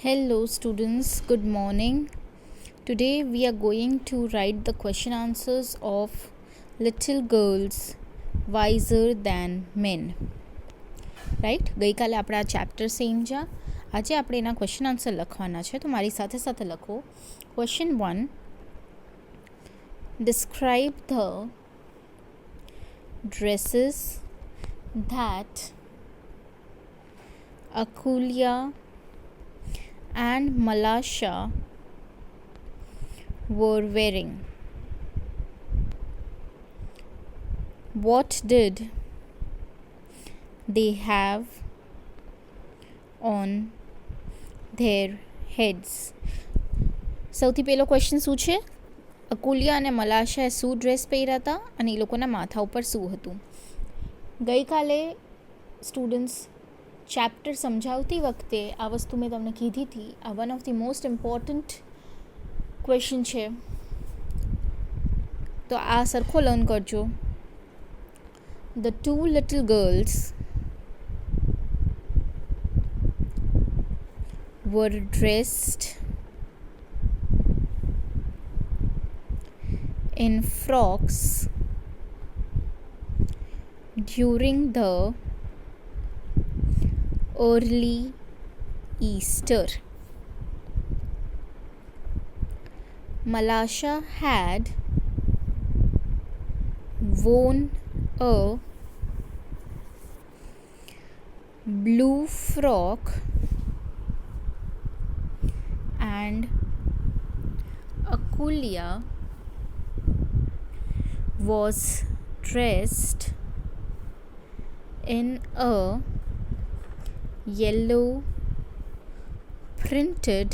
Hello students, good morning. Today we are going to write the question answers of Little Girls Wiser Than Men. Right, ગઈકાલે આપણે આ chapter સમજ્યા. આજે આપણે એના ક્વેશ્ચન આન્સર લખવાના છે, તો મારી સાથે સાથે લખો. Question 1, describe the dresses that Akulya and Malasha were wearing. What did they have on their heads? સૌથી પહેલો ક્વેશ્ચન શું છે? અકુલિયા અને મલાશાએ શું ડ્રેસ પહેર્યા હતા અને એ લોકોના માથા ઉપર શું હતું? ગઈકાલે સ્ટુડન્ટ્સ ચેપ્ટર સમજાવતી વખતે આ વસ્તુ મેં તમને કીધી હતી. આ one of the most important question છે, તો આ સરખો લર્ન કરજો. The two little girls were dressed in frocks during the early Easter. Malasha had worn a blue frock and Akulya was dressed in a yellow printed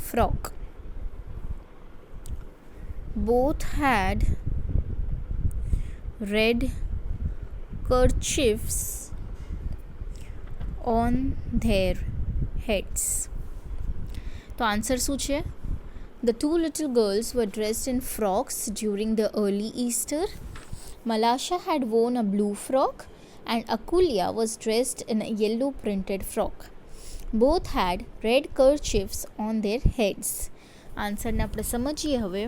frock. Both had red kerchiefs on their heads. તો answer શું છે? The two little girls were dressed in frocks during the early Easter. Malasha had worn a blue frock and Akulya was dressed in a yellow printed frock. Both had red kerchiefs on their heads. આન્સરને આપણે સમજીએ હવે.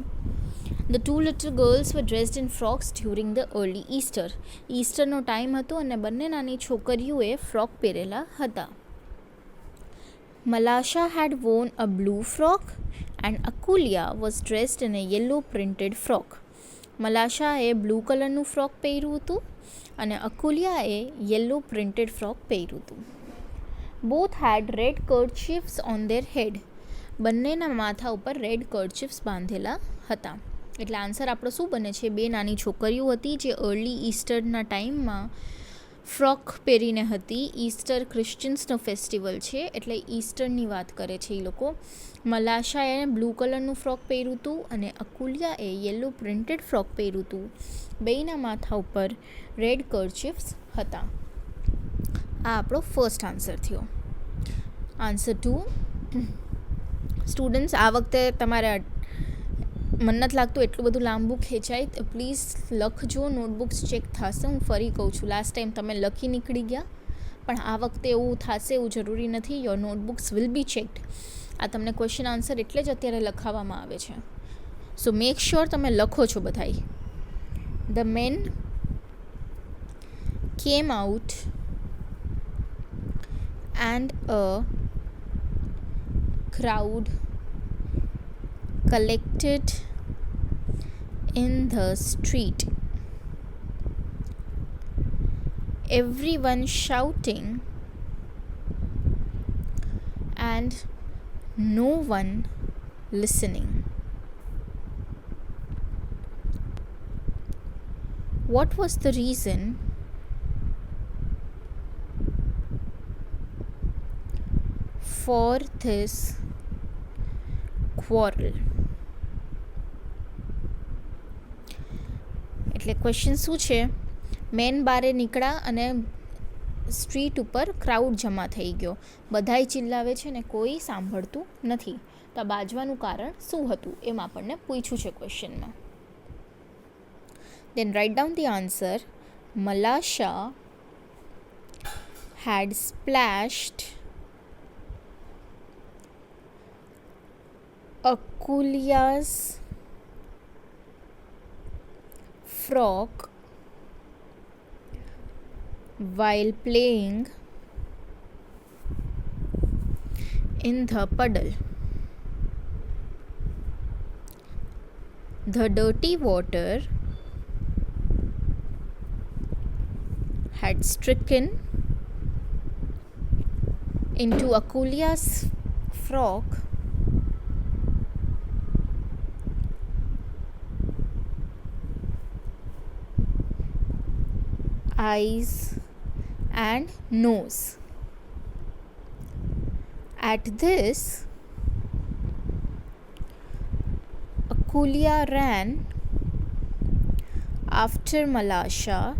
The two little girls were dressed in frocks during the early Easter. ઈસ્ટરનો time હતો અને બંને નાની છોકરીઓએ frock પહેરેલા હતા. Malasha had worn a blue frock and Akulya was dressed in a yellow printed frock. મલાશાએ બ્લુ કલરનું ફ્રોક પહેર્યું હતું અને અકુલિયાએ યલો પ્રિન્ટેડ ફ્રોક પહેર્યું હતું. Both had red kerchiefs on their head. બંનેના માથા ઉપર રેડ કર્ચીફ્સ બાંધેલા હતા. એટલે આન્સર આપણો શું બને છે? બે નાની છોકરીઓ હતી જે અર્લી ઈસ્ટરના ટાઈમમાં ફ્રોક પહેરીને હતી. ઈસ્ટર ક્રિશ્ચિયન્સનો ફેસ્ટિવલ છે, એટલે ઈસ્ટરની વાત કરે છે એ લોકો. મલાશાએ બ્લુ કલરનું ફ્રોક પહેર્યું હતું અને અકુલિયાએ યલો પ્રિન્ટેડ ફ્રોક પહેર્યું હતું. બેયના માથા ઉપર રેડ કર્ચીફ્સ હતા. આ આપણો ફર્સ્ટ આન્સર થયો. આન્સર 2. સ્ટુડન્ટ્સ, આ વખતે તમારે મને નથી લાગતું એટલું બધું લાંબુ ખેંચાય, તો પ્લીઝ લખજો. નોટબુક્સ ચેક થશે. હું ફરી કહું છું, લાસ્ટ ટાઈમ તમે લખી નીકળી ગયા, પણ આ વખતે એવું થશે એવું જરૂરી નથી. Your notebooks will be checked. આ તમને ક્વેશ્ચન આન્સર એટલે જ અત્યારે લખાવવામાં આવે છે. સો મેક શ્યોર તમે લખો છો બધાય. The man came out and a crowd collected in the street, everyone shouting and no one listening. What was the reason for this quarrel? એટલે ક્વેશ્ચન શું છે? મેન બારે નીકળ્યા અને સ્ટ્રીટ ઉપર ક્રાઉડ જમા થઈ ગયો. બધાય ચિલ્લાવે છે ને કોઈ સાંભળતું નથી. તો આ બાજવાનું કારણ શું હતું એમ આપણને પૂછ્યું છે ક્વેશ્ચનમાં. Then write down the answer. Malasha had splashed Akulia's frog while playing in the puddle. The dirty water had stricken into Akulia's frog eyes and nose. At this, Akulia ran after Malasha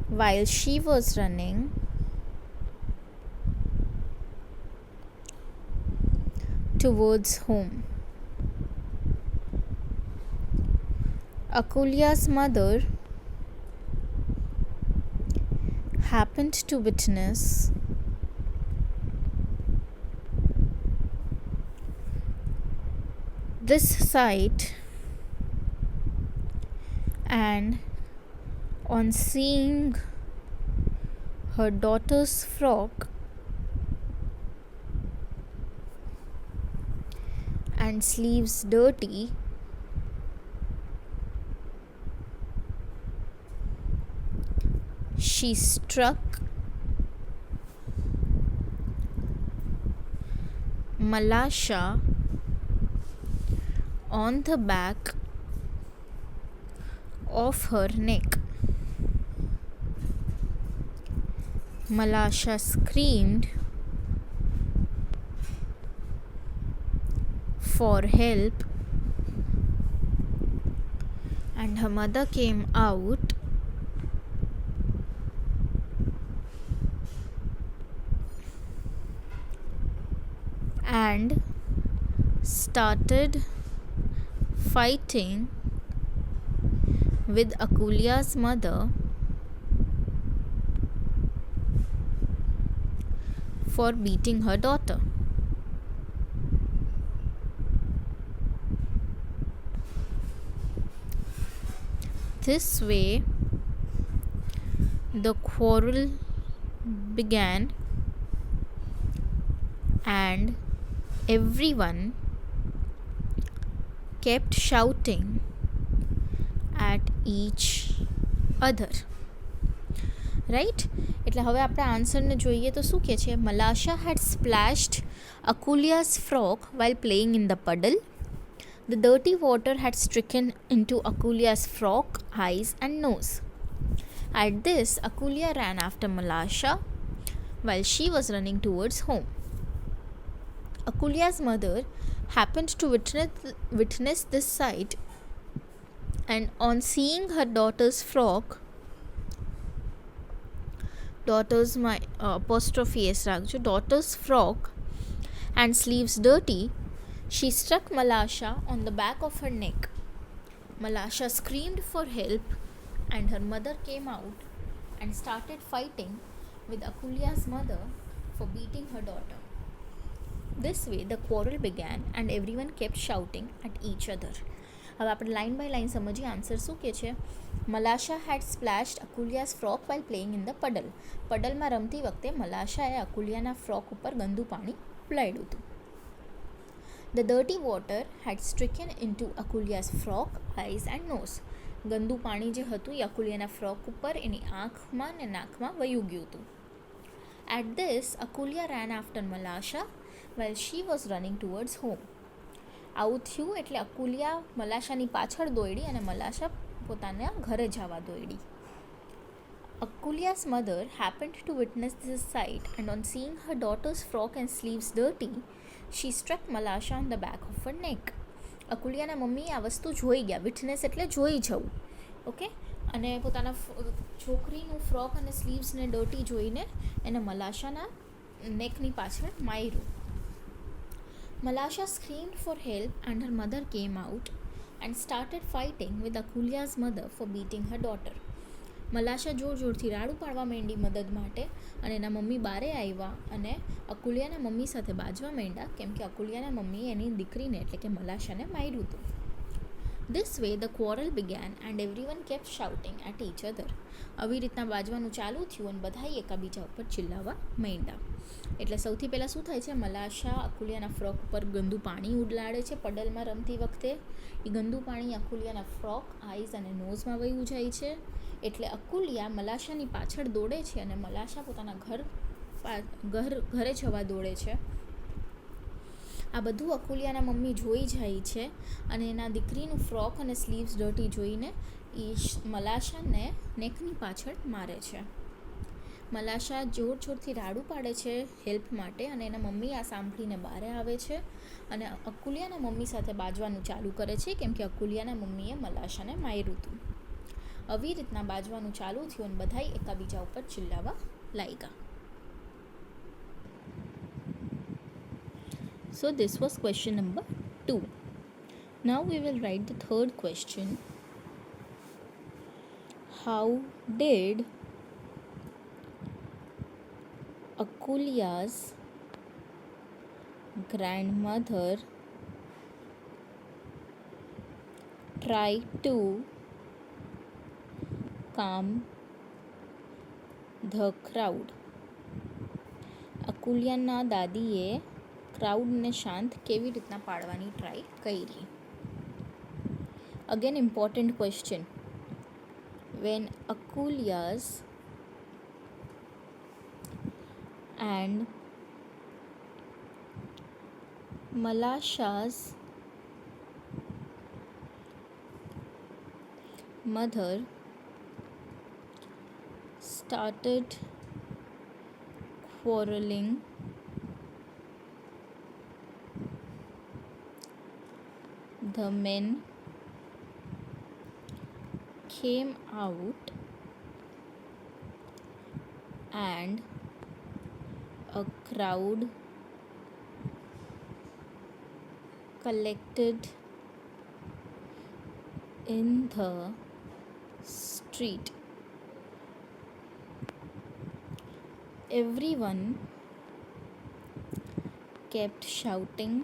while she was running towards home. Akulia's mother happened to witness this sight, and on seeing her daughter's frock and sleeves dirty, she struck Malasha on the back of her neck. Malasha screamed for help, and her mother came out and started fighting with Akulia's mother for beating her daughter. This way, the quarrel began, and everyone kept shouting at each other. Right, એટલે હવે આપણે આન્સરને જોઈએ તો શું કહે છે? મલાશા had splashed Akulia's frock while playing in the puddle. The dirty water had stricken into Akulia's frock, eyes and nose. At this, Akulia ran after Malasha while she was running towards home. Akulia's mother happened to witness this sight, and on seeing her daughter's frock, daughter's frock and sleeves dirty, she struck Malasha on the back of her neck. Malasha screamed for help, and her mother came out and started fighting with Akulia's mother for beating her daughter. This way, the quarrel began, and everyone kept shouting at each other. હવે આપણે line by line સમજીએ answer શું કે છે. Malasha had splashed Akulia's frock while playing in the puddle. પડલમાં રમતી વખતે મલાશાએ અકુલિયાના frock ઉપર ગંદુ પાણી પલાળ્યું હતું. The dirty water had stricken into Akulia's frock, eyes and nose. ગંદુ પાણી જે હતું એ અકુલિયાના ફ્રોક ઉપર, એની આંખમાં ને નાકમાં વયું ગયું હતું. At this, Akulia ran after Malasha while she was running towards home. આવું થયું એટલે અકુલિયા મલાશાની પાછળ દોડી અને મલાશા પોતાના ઘરે જવા દોડી. Akulia's mother happened to witness this sight, and on seeing her daughter's frock and sleeves dirty, she struck Malasha on the back of her neck. અકુલિયાના મમ્મી આ વસ્તુ જોઈ ગયા. વિટનેસ એટલે જોઈ જવું, ઓકે, અને પોતાના છોકરીનું ફ્રોક અને સ્લીવ્સને ડર્ટી જોઈને એને મલાશાના નેકની પાછળ માર્યું. Malasha screamed for help, and her mother came out and started fighting with Akulia's mother for beating her daughter. મલાશા જોરથી રાડું પાડવા માંડી મદદ માટે અને એના મમ્મી બારે આવ્યા અને અકુલિયાના મમ્મી સાથે બાજવા માંડ્યા કેમ કે અકુલિયાના મમ્મી એની દીકરીને એટલે કે મલાશાને માર્યું હતું. This way the quarrel began and everyone kept shouting at each other. આવી રીતના બાજવાનું ચાલુ થયું અને બધાએ એકાબીજા ઉપર ચિલ્લાવા માંડ્યા. એટલે સૌથી પહેલાં શું થાય છે, મલાશા અકુલિયાના ફ્રોક ઉપર ગંદુ પાણી ઉડાડે છે પડલમાં રમતી વખતે. એ ગંદુ પાણી અકુલિયાના ફ્રોક, આઈઝ અને નોઝમાં વયું જાય છે. એટલે અકુલિયા મલાશાની પાછળ દોડે છે અને મલાશા પોતાના ઘરે જવા દોડે છે. આ બધું અકુલિયાના મમ્મી જોઈ જાય છે અને એના દીકરીનું ફ્રોક અને સ્લીવ્સ ડર્ટી જોઈને એ મલાશાને નેકની પાછળ મારે છે. મલાશા જોરથી રાડું પાડે છે હેલ્પ માટે અને એના મમ્મી આ સાંભળીને બહાર આવે છે અને અકુલિયાના મમ્મી સાથે બાજવાનું ચાલુ કરે છે કેમ કે અકુલિયાના મમ્મીએ મલાશાને માર્યું હતું. આવી રીતના બાજવાનું ચાલુ થયું અને બધાએ એકાબીજા ઉપર ચિલ્લાવા લાગ્યા. So this was question number 2. Now we will write the third question. How did Akulia's grandmother try to calm the crowd? અકુલિયાના દાદીએ ક્રાઉડને શાંત કેવી રીતના પાડવાની ટ્રાય કરી? Again important question. When Akulia's and Malasha's mother started quarreling, the men came out and a crowd collected in the street. Everyone kept shouting,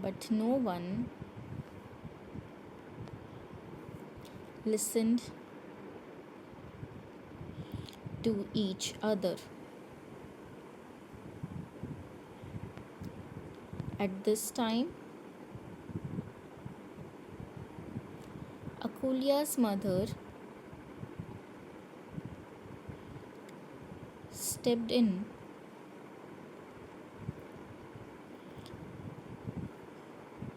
but no one listened to each other. At this time, Akulia's mother stepped in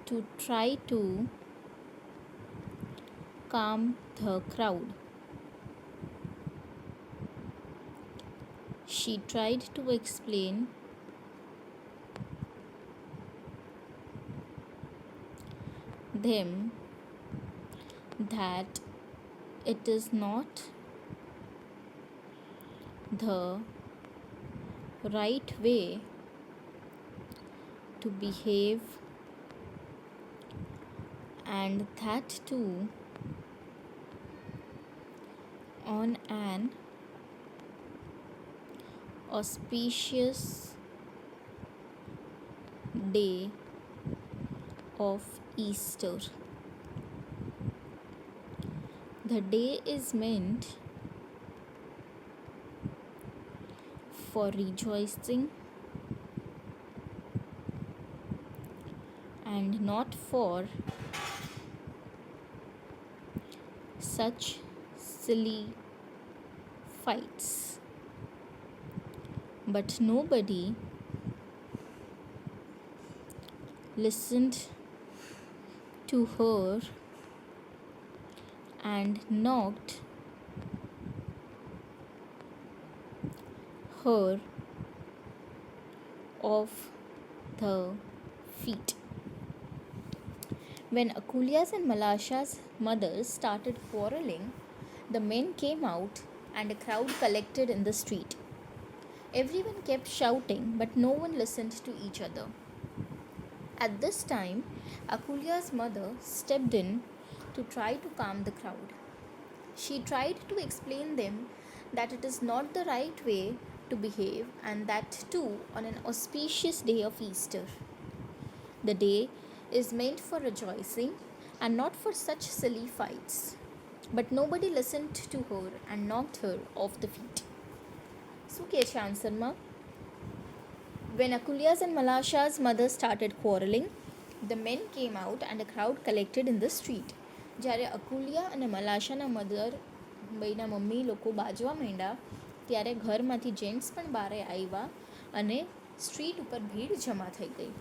to try to calm the crowd. She tried to explain them that it is not the right way to behave and that too on an auspicious day of Easter. The day is meant for rejoicing and not for such silly fights. But nobody listened to her and knocked her off the feet. When Akulia's and Malasha's mothers started quarreling, the men came out and a crowd collected in the street. Everyone kept shouting, but no one listened to each other. At this time, Akulia's mother stepped in to try to calm the crowd. She tried to explain them that it is not the right way to behave, and that too on an auspicious day of Easter. The day is meant for rejoicing and not for such silly fights. But nobody listened to her and knocked her off the feet. શું કહે છે આન્સરમાં? When Akulia's and Malasha's mother started quarreling, the men came out and a crowd collected in the street. જ્યારે અકુલિયા અને મલાશાના mother ભાઈના mummy લોકો બાજવા માંડ્યા ત્યારે ઘરમાંથી જેન્ટ્સ પણ બહાર આવ્યા અને સ્ટ્રીટ ઉપર ભીડ જમા થઈ ગઈ.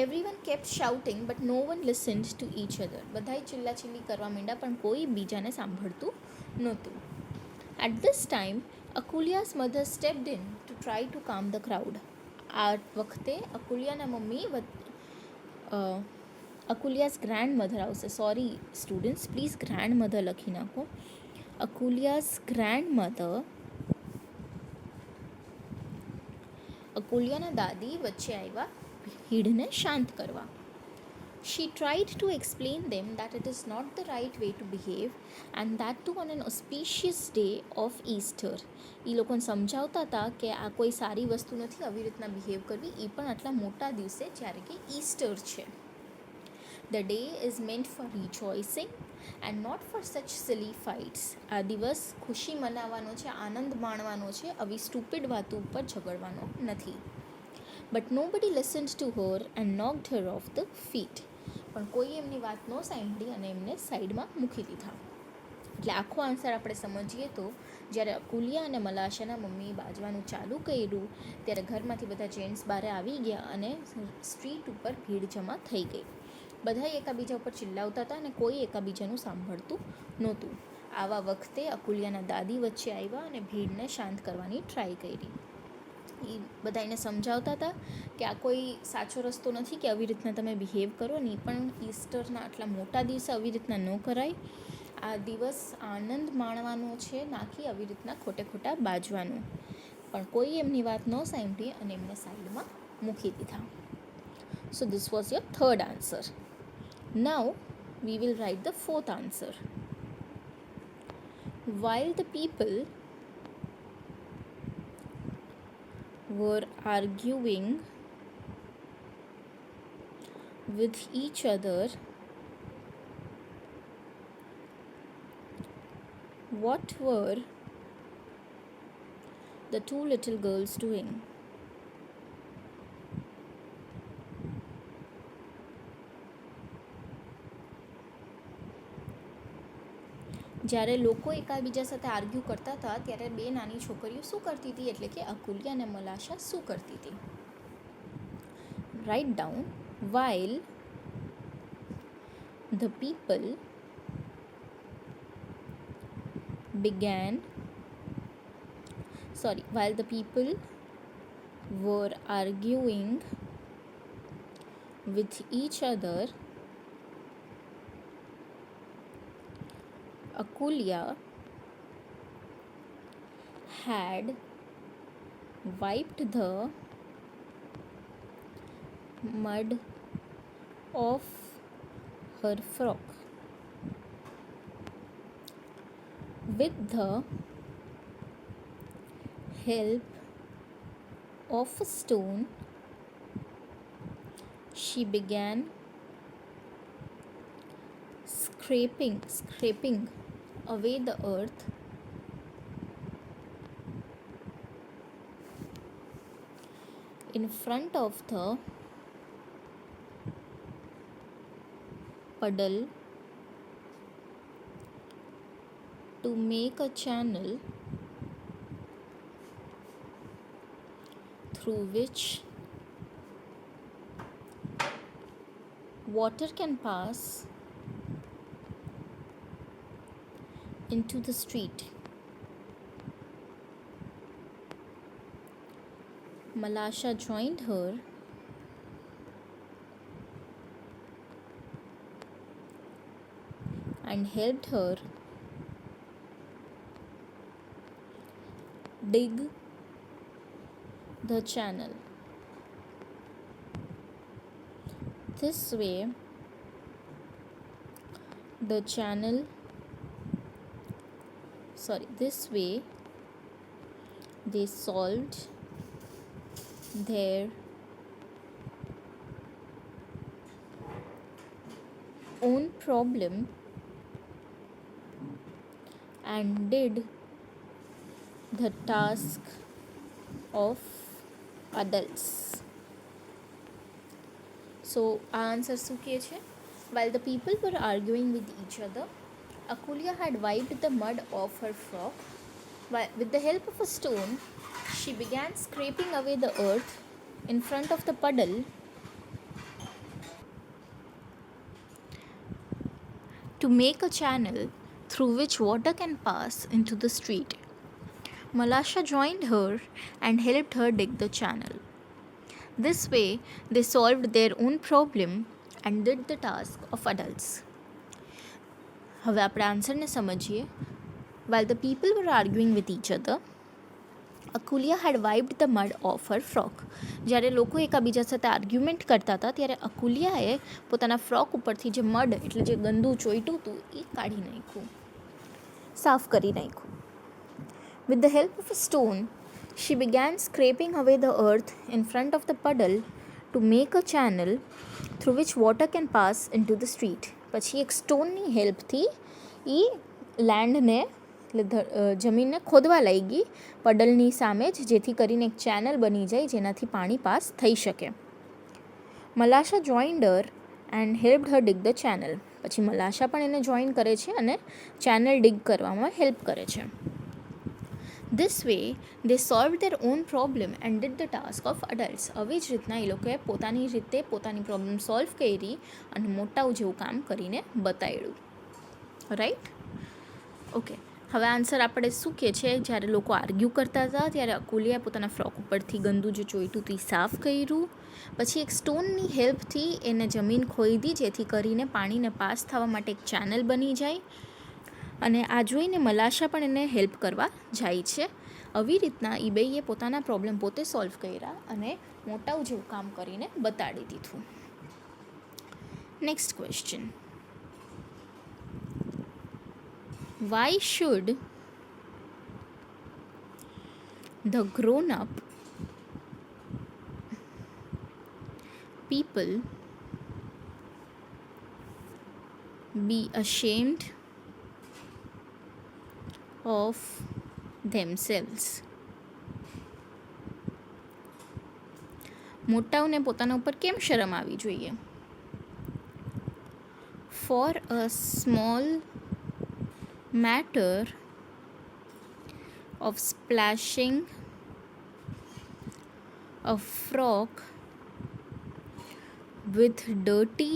Everyone kept shouting but no one listened to each other. બધાએ ચિલ્લાચિલ્લી કરવા માંડ્યા પણ કોઈ બીજાને સાંભળતું નહોતું. At this time Akulia's mother stepped in to try to calm the crowd. આ વખતે અકુલિયાના મમ્મી અકુલિયાસ ગ્રાન્ડ મધર આવશે. Sorry students, please grandmother લખી નાખો. અકુલિયાસ ગ્રાન્ડ મધર, અકુલિયાના દાદી વચ્ચે આવ્યા ભીડને શાંત કરવા. She tried to explain them that it is not the right way to behave, and that too on an auspicious day of Easter. એ લોકોને સમજાવતા હતા કે આ કોઈ સારી વસ્તુ નથી આવી રીતના બિહેવ કરવી, એ પણ આટલા મોટા દિવસે જ્યારે કે ઈસ્ટર છે. The day is meant for rejoicing and not for such silly fights. આ દિવસ ખુશી મનાવવાનો છે, આનંદ માણવાનો છે, આવી સ્ટુપિડ વાતો ઉપર ઝઘડવાનો નથી. But nobody listened to her and knocked her off the feet. પણ કોઈ એમની વાત ન સાંભળી અને એમને સાઈડમાં મૂકી દીધા. એટલે આખો આન્સર આપણે સમજીએ તો જ્યારે અકુલિયા અને મલાશાના મમ્મીએ બાજવાનું ચાલુ કર્યું ત્યારે ઘરમાંથી બધા જેન્ટ્સ બહાર આવી ગયા અને સ્ટ્રીટ ઉપર ભીડ જમા થઈ ગઈ. બધા એકાબીજા ઉપર ચિલ્લાવતા હતા અને કોઈ એકાબીજાનું સાંભળતું નહોતું. આવા વખતે અકુલિયાના દાદી વચ્ચે આવ્યા અને ભીડને શાંત કરવાની ટ્રાય કરી. એ બધા એને સમજાવતા હતા કે આ કોઈ સાચો રસ્તો નથી કે આવી રીતના તમે બિહેવ કરો ને, એ પણ ઈસ્ટરના આટલા મોટા દિવસે આવી રીતના ન કરાય. આ દિવસ આનંદ માણવાનો છે, નાખી આવી રીતના ખોટે ખોટા બાજવાનું. પણ કોઈ એમની વાત ન સાંભળી અને એમને સાઈડમાં મૂકી દીધા. So this was your third answer. Now we will write the fourth answer. While the people were arguing with each other, what were the two little girls doing? જ્યારે લોકો એકાબીજા સાથે આર્ગ્યુ કરતા હતા ત્યારે બે નાની છોકરીઓ શું કરતી હતી, એટલે કે અકુલિયા અને મલાશા શું કરતી હતી? Write down. while the people were arguing with each other, Akulia had wiped the mud off her frock with the help of a stone. She began scraping away the earth in front of the puddle to make a channel through which water can pass into the street. Malasha joined her and helped her dig the channel. This way, the channel, this way they solved their own problem and did the task of adults. So our answer શું કહે છે? While the people were arguing with each other, Akulia had wiped the mud off her frock. With the help of a stone, she began scraping away the earth in front of the puddle to make a channel through which water can pass into the street. Malasha joined her and helped her dig the channel. This way, they solved their own problem and did the task of adults. હવે આપણે આન્સરને સમજીએ. While the people were arguing with each other, Akulia had wiped the mud off her frock. જ્યારે લોકો એકાબીજા સાથે argument કરતા હતા ત્યારે અકુલિયાએ પોતાના ફ્રોક ઉપરથી જે મડ એટલે જે ગંદુ ચોઈટું હતું એ કાઢી નાખ્યું, સાફ કરી નાખ્યું. With the help of a stone, she began scraping away the earth in front of the puddle to make a channel through which water can pass into the street. પછી એક સ્ટોનની હેલ્પથી એ લેન્ડને એટલે જમીનને ખોદવા લાગી પડલની સામે જ, જેથી કરીને એક ચેનલ બની જાય જેનાથી પાણી પાસ થઈ શકે. Malasha joined her and helped her dig the channel. પછી મલાશા પણ એને જોઈન કરે છે અને ચેનલ ડિગ કરવામાં હેલ્પ કરે છે. This way, they solved their own problem and did the task of adults. આવી જ રીતના એ લોકોએ પોતાની રીતે પોતાની પ્રોબ્લેમ સોલ્વ કરી અને મોટાઓ જેવું કામ કરીને બતાવ્યું. રાઈટ? ઓકે, હવે આન્સર આપણે શું કહે છે? જ્યારે લોકો આર્ગ્યુ કરતા હતા ત્યારે અકુલિયાએ પોતાના ફ્રોક ઉપરથી ગંદુ જે ચોઈટું હતું એ સાફ કર્યું. પછી એક સ્ટોનની હેલ્પથી એને જમીન ખોદી જેથી કરીને પાણીને પાસ થવા માટે એક ચેનલ બની જાય. અને આ જોઈને મલાશા પણ એને હેલ્પ કરવા જાય છે. આવી રીતના એ બેઈએ પોતાના પ્રોબ્લેમ પોતે સોલ્વ કર્યા અને મોટાઓ જેવું કામ કરીને બતાડી દીધું. Next question. Why should the grown-up people be ashamed of themselves? મોટાઓને પોતાના ઉપર કેમ શરમ આવી જોઈએ? For a small matter of splashing a frock with dirty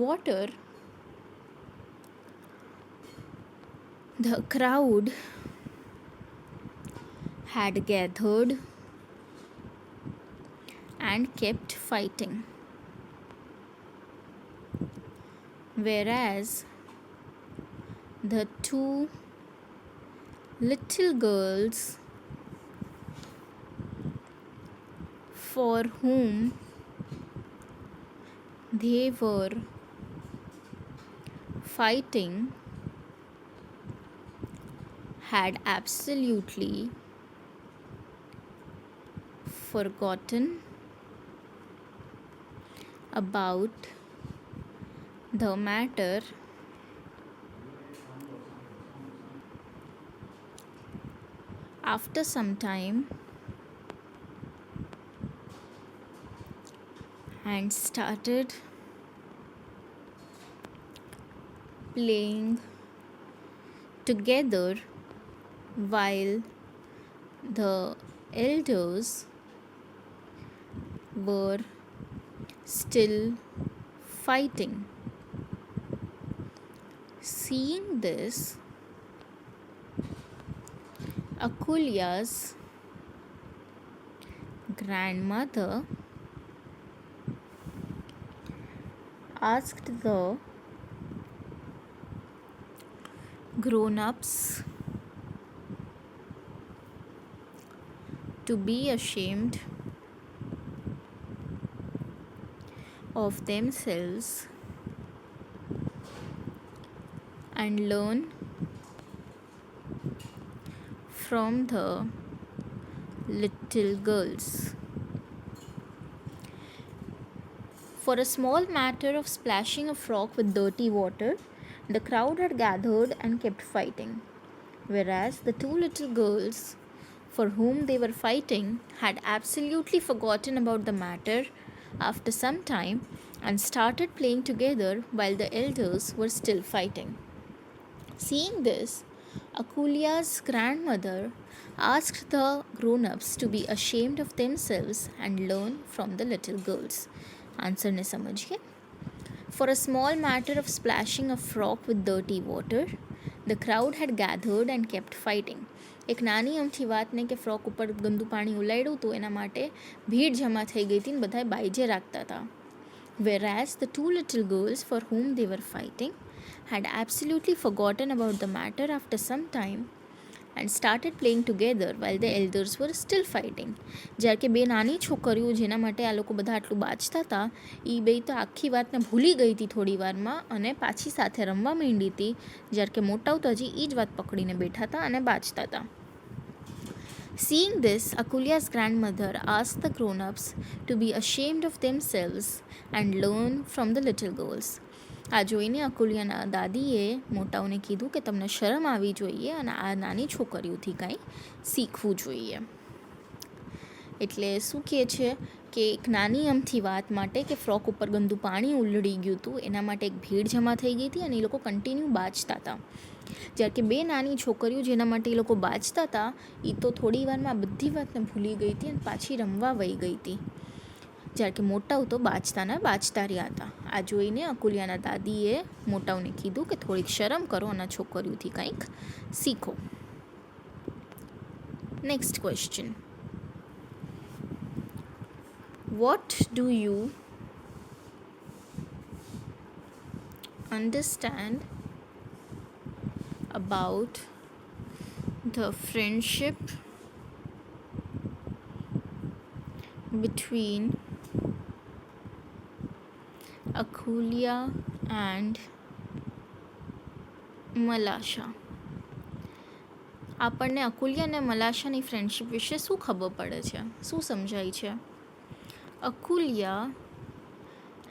water, the crowd had gathered and kept fighting. Whereas the two little girls for whom they were fighting had absolutely forgotten about the matter after some time and started playing together while the elders were still fighting. Seeing this, Akulia's grandmother asked the grown-ups to be ashamed of themselves and learn from the little girls. For a small matter of splashing a frog with dirty water, the crowd had gathered and kept fighting, whereas the two little girls for whom they were fighting had absolutely forgotten about the matter after some time and started playing together while the elders were still fighting. Seeing this, Akulia's grandmother asked the grown-ups to be ashamed of themselves and learn from the little girls. Answer ने समझिए. For a small matter of splashing a frog with dirty water, the crowd had gathered and kept fighting. એક નાની અમથી વાતને કે frock ઉપર ગંદુ પાણી ઉલાડ્યું હતું એના માટે ભીડ જમા થઈ ગઈ હતી ને બધાએ બાઈજે રાખતા હતા. Whereas the two little girls for whom they were fighting had absolutely forgotten about the matter after some time and started playing together while the elders were still fighting. જ્યારે કે બે નાની છોકરીઓ જેના માટે આ લોકો બધા આટલું બાજતા હતા એ બે તો આખી વાતને ભૂલી ગઈ હતી થોડી વારમાં અને પાછી સાથે રમવા માંડી હતી, જ્યારે કે મોટાઓ તો હજી એ જ વાત પકડીને બેઠા હતા અને બાજતા હતા. Seeing this, Akulia's grandmother asked the grown-ups to be ashamed of themselves and learn from the little girls. આ જોઈને અકુલિયાના દાદીએ મોટાઓને કીધું કે તમને શરમ આવી જોઈએ અને આ નાની છોકરીઓથી કાંઈ શીખવું જોઈએ. એટલે શું કહે છે કે એક નાની અમથી વાત માટે કે ફ્રોક ઉપર ગંદુ પાણી ઉલળી ગયું હતું એના માટે એક ભીડ જમા થઈ ગઈ હતી અને એ લોકો કન્ટિન્યુ બાજતા હતા. જ્યારે કે બે નાની છોકરીઓ જેના માટે એ લોકો બાજતા હતા એ તો થોડી વારમાં બધી વાતને ભૂલી ગઈ હતી અને પાછી રમવા વહી ગઈ હતી, જ્યારે કે મોટાઓ તો બાજતાના બાજતા રહ્યા હતા. આ જોઈને અકુલિયાના દાદીએ મોટાઓને કીધું કે થોડીક શરમ કરો અને છોકરીઓથી કંઈક શીખો. Next question. What do you understand about the friendship between Akulia and Malasha? આપણને અકુલિયા અને મલાશાની ફ્રેન્ડશિપ વિશે શું ખબર પડે છે, શું સમજાય છે? Akulia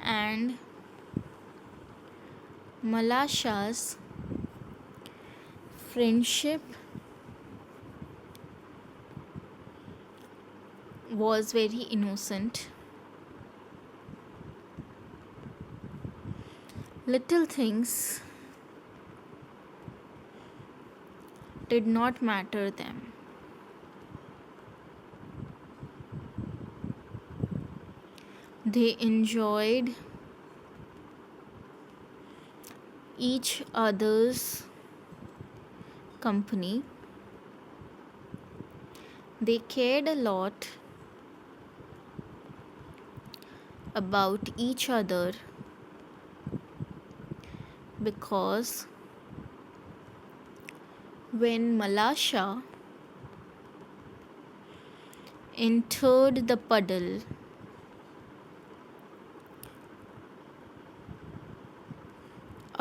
and Malasha's friendship was very innocent. Little things did not matter them. They enjoyed each other's company. They cared a lot about each other because when Malasha entered the puddle,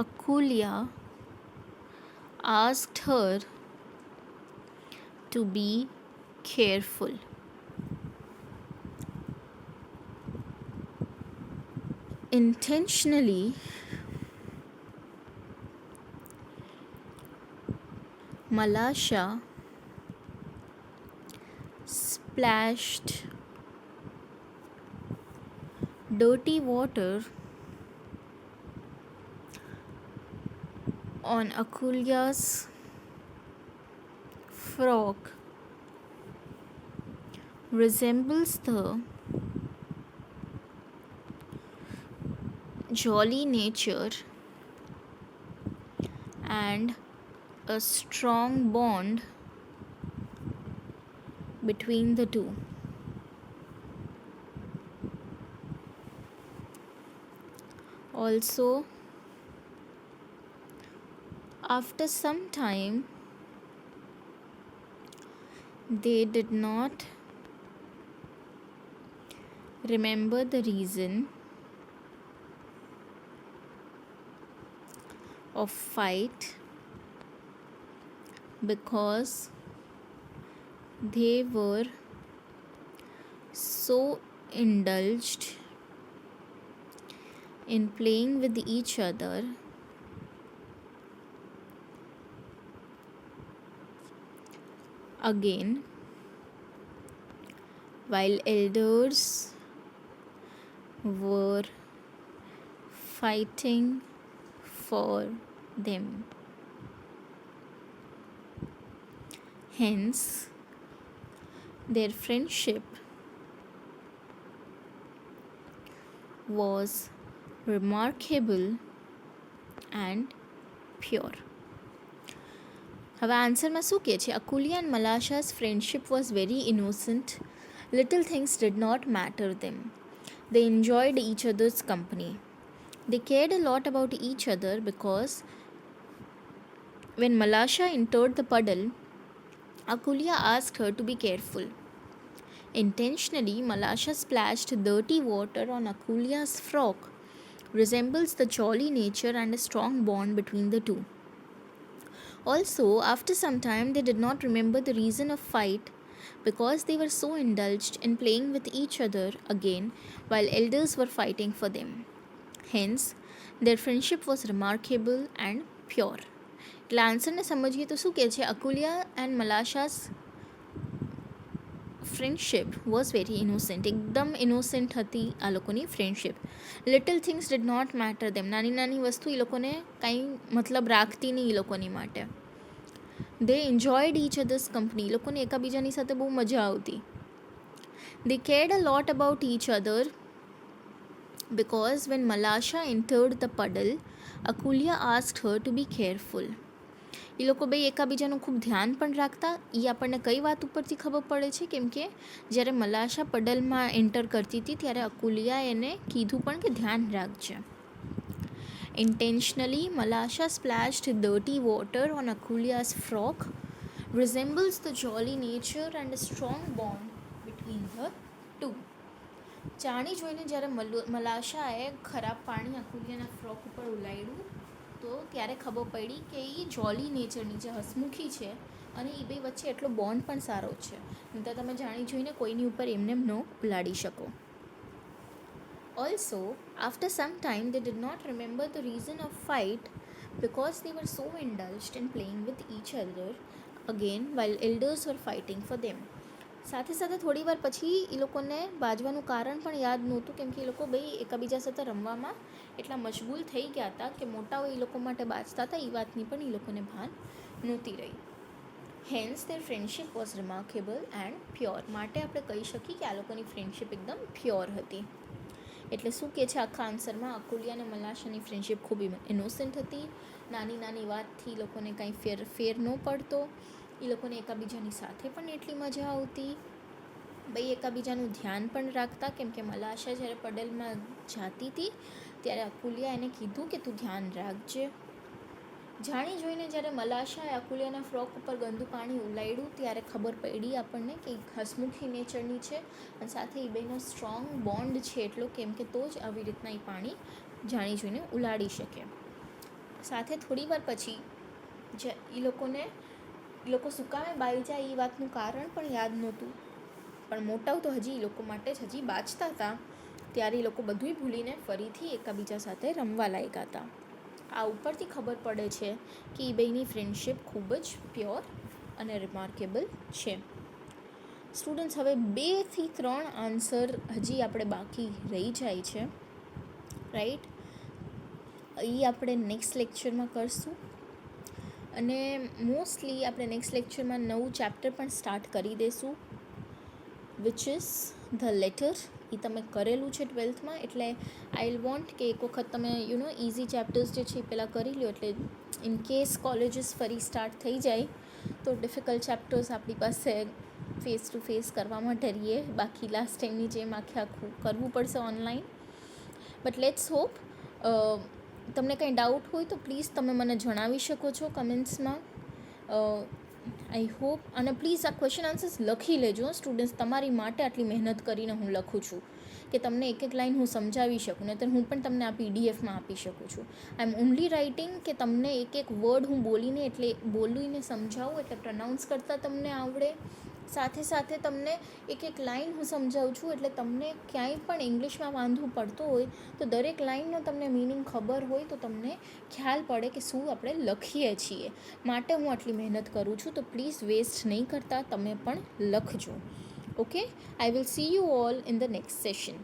Akulia asked her to be careful. Intentionally, Malasha splashed dirty water on Akulia's frock resembles the jolly nature and a strong bond between the two. Also, after some time, they did not remember the reason of fight because they were so indulged in playing with each other again, while elders were fighting for them. Hence, their friendship was remarkable and pure. હવે આન્સરમાં શું કહે છે? Akulia and Malasha's friendship was very innocent. Little things did not matter them. They enjoyed each other's company. They cared a lot about each other because when Malasha entered the puddle, Akulia asked her to be careful. Intentionally, Malasha splashed dirty water on Akulia's frock, resembles the jolly nature and a strong bond between the two. Also, after some time, they did not remember the reason of fight because they were so indulged in playing with each other again while elders were fighting for them. Hence, their friendship was remarkable and pure. એટલે આન્સરને સમજીએ તો શું કહે છે? Akulia and Malasha's friendship was very innocent. એકદમ innocent હતી આ લોકોની friendship. Little things did not matter them. નાની નાની વસ્તુ એ લોકોને કાંઈ મતલબ રાખતી નહીં એ લોકોની માટે. They enjoyed each other's company. એ લોકોને એકાબીજાની સાથે બહુ મજા આવતી. They cared a lot about each other because when Malasha entered the puddle, Akulia asked her to be careful. એ લોકો બે એકાબીજાનું ખૂબ ધ્યાન પણ રાખતા. એ આપણને કઈ વાત ઉપરથી ખબર પડે છે? કેમ કે જ્યારે મલાશા પડલમાં એન્ટર કરતી હતી ત્યારે અકુલિયા એને કીધું પણ કે ધ્યાન રાખજે. Intentionally, Malasha splashed dirty water on Akulia's frock, resembles the jolly nature and a strong bond between the two. જાણી જોઈને જ્યારે મલાશાએ ખરાબ પાણી અકુલિયાના ફ્રોક ઉપર ઉલાડ્યું તો ત્યારે ખબર પડી કે એ જોલી નેચરની જે હસમુખી છે અને એ બે વચ્ચે એટલો બોન્ડ પણ સારો છે. નહીં તો તમે જાણી જોઈને કોઈની ઉપર એમને ન ઉલાડી શકો. Also after some time they did not remember the reason of fight because they were so indulged in playing with each other again while elders were fighting for them. સાથે સાથે થોડી વાર પછી એ લોકોને બાજવાનું કારણ પણ યાદ નહોતું કેમ કે એ લોકો બે એકબીજા સાથે રમવામાં એટલા મશગુલ થઈ ગયા હતા કે મોટાઓ એ લોકો માટે બાજતા હતા એ વાતની પણ એ લોકોને ભાન નહોતી રહી. Hence their friendship was remarkable and pure. માટે આપણે કહી શકીએ કે આ લોકોની ફ્રેન્ડશિપ એકદમ પ્યોર હતી. એટલે શું કહે છે આખા આન્સરમાં? અકુલિયા અને મલાશાની ફ્રેન્ડશિપ ખૂબ ઇનોસેન્ટ હતી. નાની નાની વાતથી એ લોકોને કાંઈ ફેર ન પડતો. એ લોકોને એકાબીજાની સાથે પણ એટલી મજા આવતી. ભાઈ એકાબીજાનું ધ્યાન પણ રાખતા કેમ કે મલાશા જ્યારે પડલમાં જાતી હતી ત્યારે અકુલિયા એને કીધું કે તું ધ્યાન રાખજે. જાણી જોઈને જ્યારે મલાશાએ અકુલિયાના ફ્રોક ઉપર ગંદુ પાણી ઉલાડ્યું ત્યારે ખબર પડી આપણને કે હસમુખી નેચરની છે અને સાથે એ બેનો સ્ટ્રોંગ બોન્ડ છે એટલો કેમ કે તો જ આવી રીતના એ પાણી જાણી જોઈને ઉલાડી શકે. સાથે થોડી વાર પછી જે એ લોકો સુકામે બાઈ જાય એ વાતનું કારણ પણ યાદ નહોતું. પણ મોટાઓ તો હજી એ લોકો માટે જ હજી બાજતા હતા ત્યારે એ લોકો બધુંય ભૂલીને ફરીથી એકબીજા સાથે રમવા લાગ્યા હતા. આ ઉપરથી ખબર પડે છે કે એ બેની ફ્રેન્ડશિપ ખૂબ જ પ્યોર અને રિમાર્કેબલ છે. સ્ટુડન્ટ્સ, હવે 2 થી 3 આન્સર હજી આપણે બાકી રહી જાય છે, રાઈટ? એ આપણે નેક્સ્ટ લેક્ચરમાં કરશું અને મોસ્ટલી આપણે નેક્સ્ટ લેક્ચરમાં નવું ચેપ્ટર પણ સ્ટાર્ટ કરી દઈશું વિચ ઇઝ ધ લેટર. એ તમે કરેલું છે 12થમાં એટલે આઈ વિલ વોન્ટ કે એક વખત તમે ઇઝી ચેપ્ટર્સ જે છે એ પહેલાં કરી લો એટલે ઇન કેસ કોલેજીસ ફરી સ્ટાર્ટ થઈ જાય તો ડિફિકલ્ટ ચેપ્ટર્સ આપણી પાસે ફેસ ટુ ફેસ કરવા માટે રહીએ. બાકી લાસ્ટ ટાઈમની જેમ આખું કરવું પડશે ઓનલાઈન. But let's hope. તમને કંઈ ડાઉટ હોય તો પ્લીઝ તમે મને જણાવી શકો છો કમેન્ટ્સમાં. I hope. અને પ્લીઝ આ ક્વેશ્ચન આન્સર્સ લખી લેજો સ્ટુડન્ટ્સ. તમારી માટે આટલી મહેનત કરીને હું લખું છું કે તમને એક એક લાઈન હું સમજાવી શકું, નહીંતર હું પણ તમને આ પીડીએફમાં આપી શકું છું. આઈ એમ ઓનલી રાઇટિંગ કે તમને એક એક વર્ડ હું બોલીને સમજાવું એટલે પ્રનાઉન્સ કરતાં તમને આવડે. સાથે સાથે તમને એક એક લાઈન હું સમજાવું છું એટલે તમને ક્યાંય પણ ઇંગ્લિશમાં વાંધો પડતો હોય તો દરેક લાઈનનો તમને મિનિંગ ખબર હોય તો તમને ખ્યાલ પડે કે શું આપણે લખીએ છીએ. માટે હું આટલી મહેનત કરું છું. તો પ્લીઝ વેસ્ટ નહીં કરતા, તમે પણ લખજો. Okay, I will see you all in the next session.